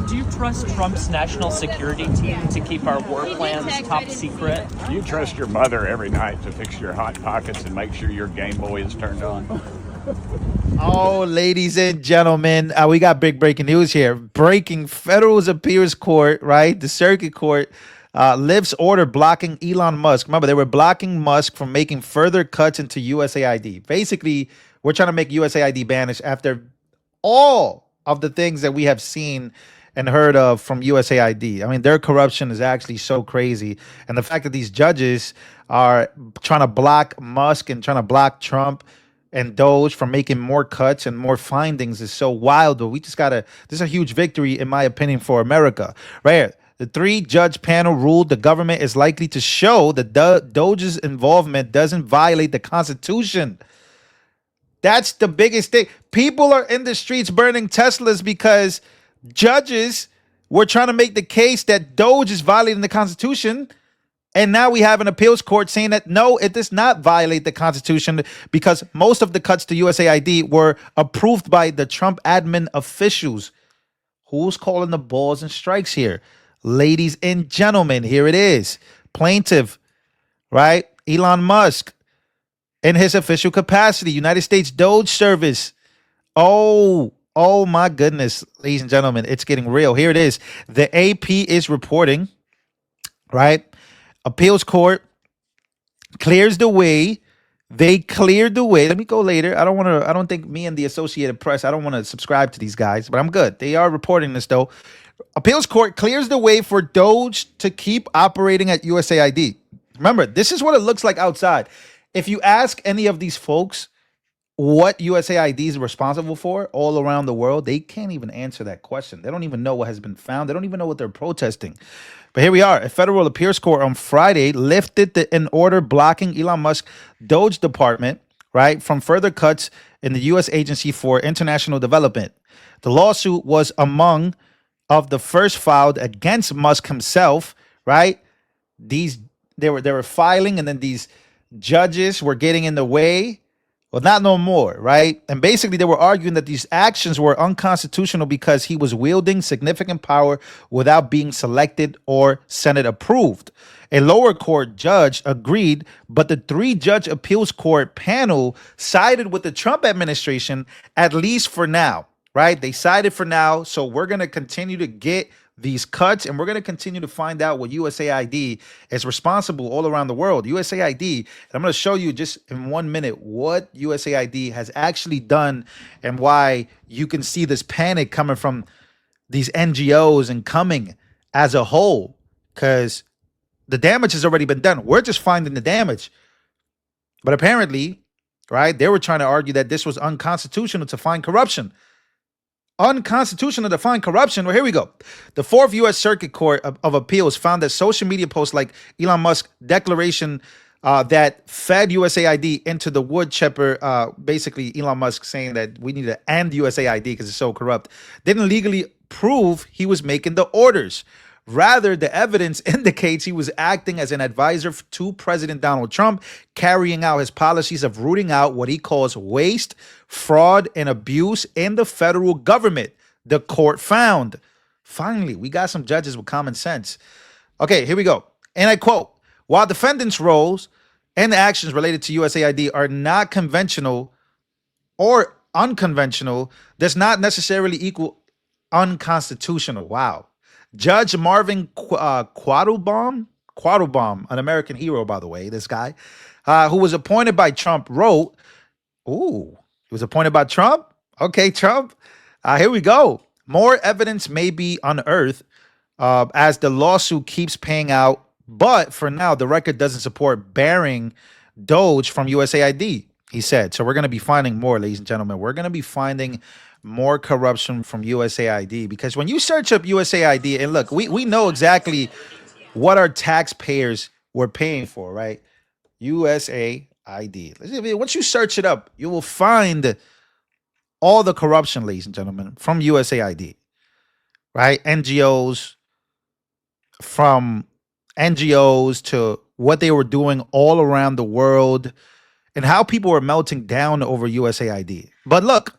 do you trust Trump's national security team to keep our war plans top secret? You trust your mother every night to fix your Hot Pockets and make sure your Game Boy is turned on? Oh, ladies and gentlemen, we got big breaking news here. Breaking Federal Appeals Court, right? The Circuit Court lifts order blocking Elon Musk. Remember, they were blocking Musk from making further cuts into USAID. Basically, we're trying to make USAID vanish after all of the things that we have seen and heard of from USAID. I mean, their corruption is actually so crazy. And the fact that these judges are trying to block Musk and trying to block Trump and DOGE from making more cuts and more findings is so wild. But we just gotta, this is a huge victory, in my opinion, for America. Right here. The 3-judge panel ruled the government is likely to show that DOGE's involvement doesn't violate the Constitution. That's the biggest thing. People are in the streets burning Teslas because judges were trying to make the case that DOGE is violating the Constitution. And now we have an appeals court saying that no, it does not violate the Constitution because most of the cuts to USAID were approved by the Trump admin officials. Who's calling the balls and strikes here? Ladies and gentlemen, here it is. Plaintiff, right? Elon Musk, in his official capacity, United States DOGE Service. Oh my goodness, ladies and gentlemen, it's getting real. Here it is. The AP is reporting, right? Appeals court clears the way. They cleared the way. Let me go later. I don't think me and the Associated Press, I don't want to subscribe to these guys, but I'm good. They are reporting this though. Appeals court clears the way for DOGE to keep operating at USAID. Remember, this is what it looks like outside. If you ask any of these folks what USAID is responsible for all around the world, they can't even answer that question. They don't even know what has been found. They don't even know what they're protesting. But here we are. A federal appeals court on Friday lifted an order blocking Elon Musk DOGE department, right, from further cuts in the U.S. Agency for International Development. The lawsuit was among of the first filed against Musk himself, right? They were filing, and then these judges were getting in the way. Well, not no more, right? And basically, they were arguing that these actions were unconstitutional because he was wielding significant power without being selected or Senate approved. A lower court judge agreed, but the 3-judge appeals court panel sided with the Trump administration, at least for now, right? They sided for now. So we're going to continue to get these cuts, and we're going to continue to find out what USAID is responsible all around the world. USAID, and I'm going to show you just in 1 minute what USAID has actually done and why you can see this panic coming from these NGOs and coming as a whole, because the damage has already been done. We're just finding the damage. But apparently, right, they were trying to argue that this was unconstitutional to find corruption. Unconstitutional to find corruption. Well, here we go. The 4th U.S. Circuit Court of Appeals found that social media posts like Elon Musk's declaration that fed USAID into the wood chipper, basically Elon Musk saying that we need to end USAID because it's so corrupt, didn't legally prove he was making the orders. Rather, the evidence indicates he was acting as an advisor to President Donald Trump, carrying out his policies of rooting out what he calls waste, fraud, and abuse in the federal government, the court found. Finally, we got some judges with common sense. Okay, here we go. And I quote, while defendants' roles and actions related to USAID are not conventional or unconventional, does not necessarily equal unconstitutional. Wow. Judge Marvin Quattlebaum, an American hero, by the way, this guy, who was appointed by Trump, wrote, he was appointed by Trump? Okay, Trump. Here we go. More evidence may be unearthed as the lawsuit keeps paying out, but for now, the record doesn't support barring DOGE from USAID, he said. So we're going to be finding more, ladies and gentlemen. We're going to be finding more corruption from USAID, because when you search up USAID, and look, we know exactly what our taxpayers were paying for, right? USAID. Once you search it up, you will find all the corruption, ladies and gentlemen, from USAID, right? From NGOs to what they were doing all around the world and how people were melting down over USAID. But look,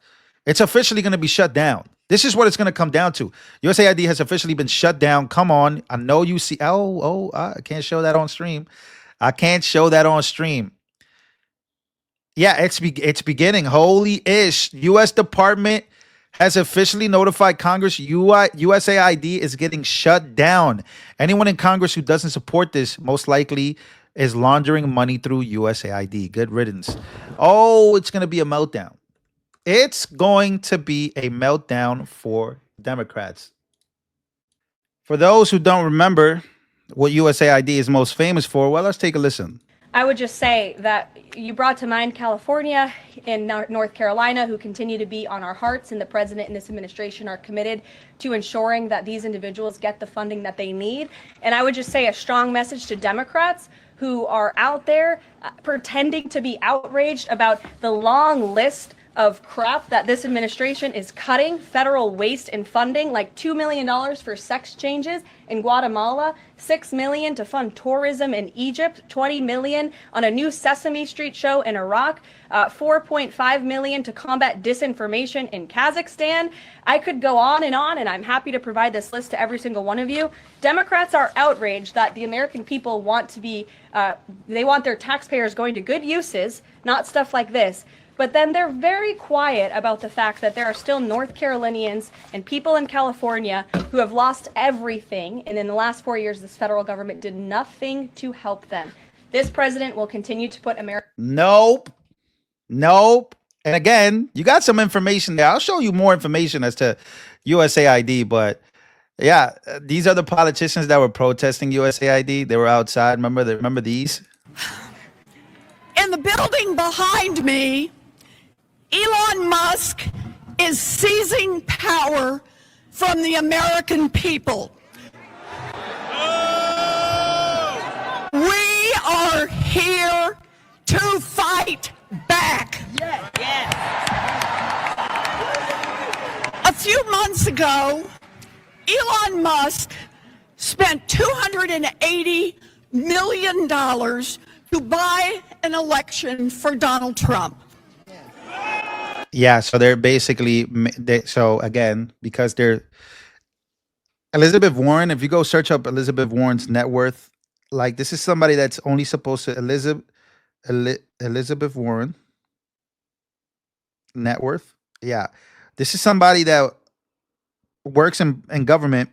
it's officially going to be shut down. This is what it's going to come down to. USAID has officially been shut down. Come on. I know you see. I can't show that on stream. I can't show that on stream. Yeah, it's beginning. Holy ish. U.S. Department has officially notified Congress USAID is getting shut down. Anyone in Congress who doesn't support this most likely is laundering money through USAID. Good riddance. Oh, it's going to be a meltdown. It's going to be a meltdown for Democrats. For those who don't remember what USAID is most famous for, well, let's take a listen. I would just say that you brought to mind California and North Carolina, who continue to be on our hearts, and the president and this administration are committed to ensuring that these individuals get the funding that they need. And I would just say a strong message to Democrats who are out there pretending to be outraged about the long list of crap that this administration is cutting, federal waste and funding, like $2 million for sex changes in Guatemala, $6 million to fund tourism in Egypt, $20 million on a new Sesame Street show in Iraq, $4.5 million to combat disinformation in Kazakhstan. I could go on, and I'm happy to provide this list to every single one of you. Democrats are outraged that the American people want to be, they want their taxpayers going to good uses, not stuff like this. But then they're very quiet about the fact that there are still North Carolinians and people in California who have lost everything. And in the last 4 years, this federal government did nothing to help them. This president will continue to put America. Nope. And again, you got some information there. I'll show you more information as to USAID. But yeah, these are the politicians that were protesting USAID. They were outside. Remember these? In the building behind me, Elon Musk is seizing power from the American people. We are here to fight back. A few months ago, Elon Musk spent $280 million to buy an election for Donald Trump. Yeah, so they're basically, so again, because they're Elizabeth Warren, if you go search up Elizabeth Warren's net worth, like this is somebody that's only supposed to, Elizabeth Warren net worth. Yeah, this is somebody that works in government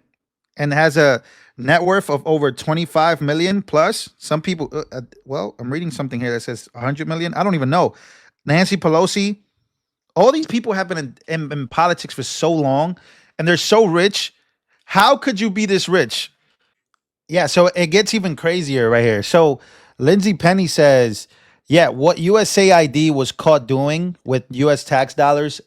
and has a net worth of over 25 million plus. Some people, well, I'm reading something here that says 100 million. I don't even know. Nancy Pelosi, all these people have been in politics for so long and they're so rich. How could you be this rich? Yeah, so it gets even crazier right here. So Lindsay Penny says, yeah, what USAID was caught doing with US tax dollars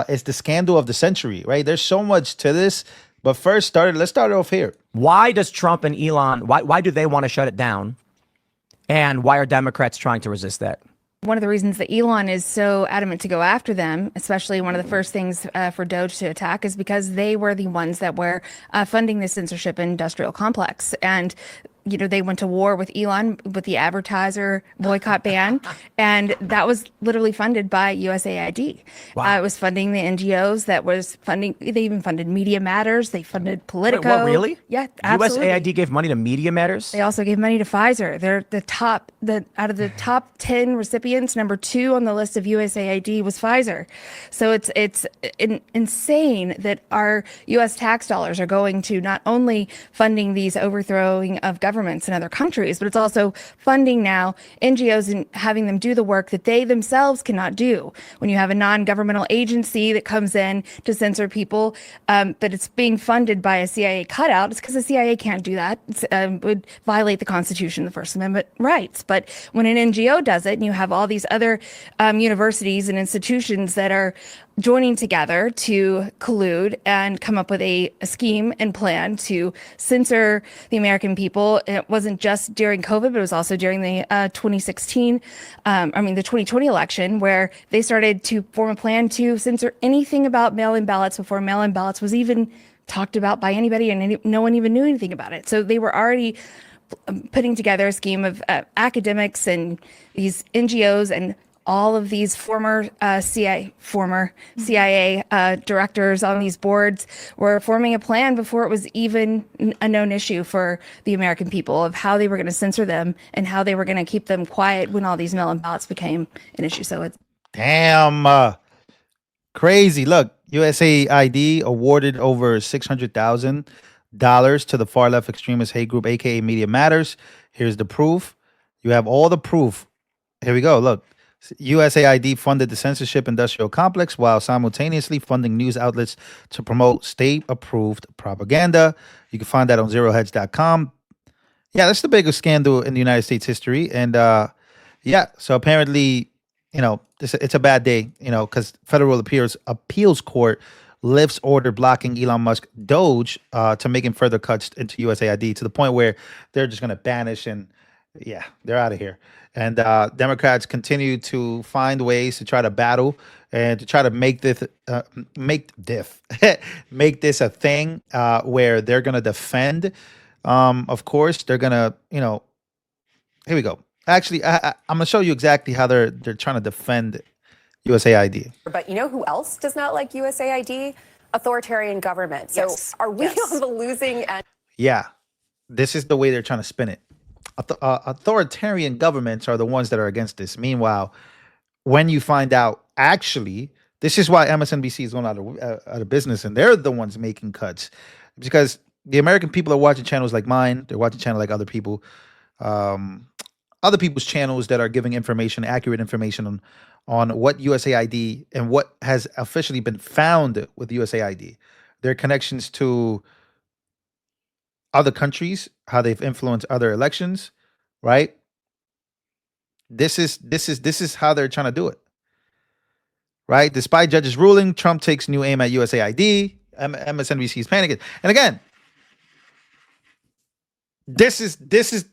is the scandal of the century, right? There's so much to this. But first, let's start off here. Why does Trump and Elon, why do they want to shut it down? And why are Democrats trying to resist that? One of the reasons that Elon is so adamant to go after them, especially one of the first things for DOGE to attack, is because they were the ones that were funding the censorship industrial complex. And you know, they went to war with Elon with the advertiser boycott ban, and that was literally funded by USAID. Wow. It was funding the NGOs that was funding, they even funded Media Matters, they funded Politico. Wait, what, really? Yeah, absolutely. USAID gave money to Media Matters? They also gave money to Pfizer. They're out of the top 10 recipients, number 2 on the list of USAID was Pfizer. So it's insane that our US tax dollars are going to not only funding these overthrowing of governments in other countries, but it's also funding now NGOs and having them do the work that they themselves cannot do. When you have a non-governmental agency that comes in to censor people, but it's being funded by a CIA cutout, it's because the CIA can't do that. It would violate the Constitution, the First Amendment rights. But when an NGO does it, and you have all these other universities and institutions that are joining together to collude and come up with a scheme and plan to censor the American people. It wasn't just during COVID, but it was also during the 2020 election, where they started to form a plan to censor anything about mail-in ballots before mail-in ballots was even talked about by anybody, and no one even knew anything about it. So they were already putting together a scheme of academics and these NGOs and all of these former CIA directors on these boards were forming a plan before it was even a known issue for the American people of how they were going to censor them and how they were going to keep them quiet when all these mail-in ballots became an issue. So it's Damn. Crazy. Look, USAID awarded over $600,000 to the far left extremist hate group, aka Media Matters. Here's the proof. You have all the proof. Here we go. Look, USAID funded the censorship industrial complex while simultaneously funding news outlets to promote state-approved propaganda. You can find that on zeroheads.com. Yeah, that's the biggest scandal in the United States history. And yeah, so apparently, it's a bad day, because Federal Appeals Court lifts order blocking Elon Musk DOGE to making further cuts into USAID to the point where they're just going to banish and yeah, they're out of here. And Democrats continue to find ways to try to battle and to try to make this make this a thing where they're going to defend. Of course, they're going to, here we go. Actually, I'm going to show you exactly how they're trying to defend USAID. But you know who else does not like USAID? Authoritarian government. So are we on the losing end? Yeah, this is the way they're trying to spin it. Authoritarian governments are the ones that are against this. Meanwhile, when you find out, actually, this is why MSNBC is going out of business, and they're the ones making cuts, because the American people are watching channels like mine. They're watching channels like other people, other people's channels that are giving information, accurate information on what USAID and what has officially been found with USAID, their connections to other countries, how they've influenced other elections, right? This is how they're trying to do it, right? Despite judges' ruling, Trump takes new aim at USAID. MSNBC is panicking, and again, this is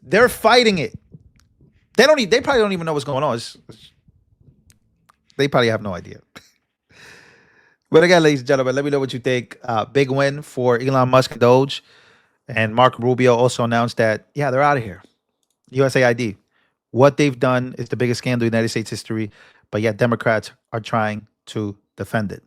they're fighting it. They probably don't even know what's going on. They probably have no idea. But again, ladies and gentlemen, let me know what you think. Big win for Elon Musk and DOGE. And Marco Rubio also announced that, yeah, they're out of here. USAID. What they've done is the biggest scandal in United States history, but yet Democrats are trying to defend it.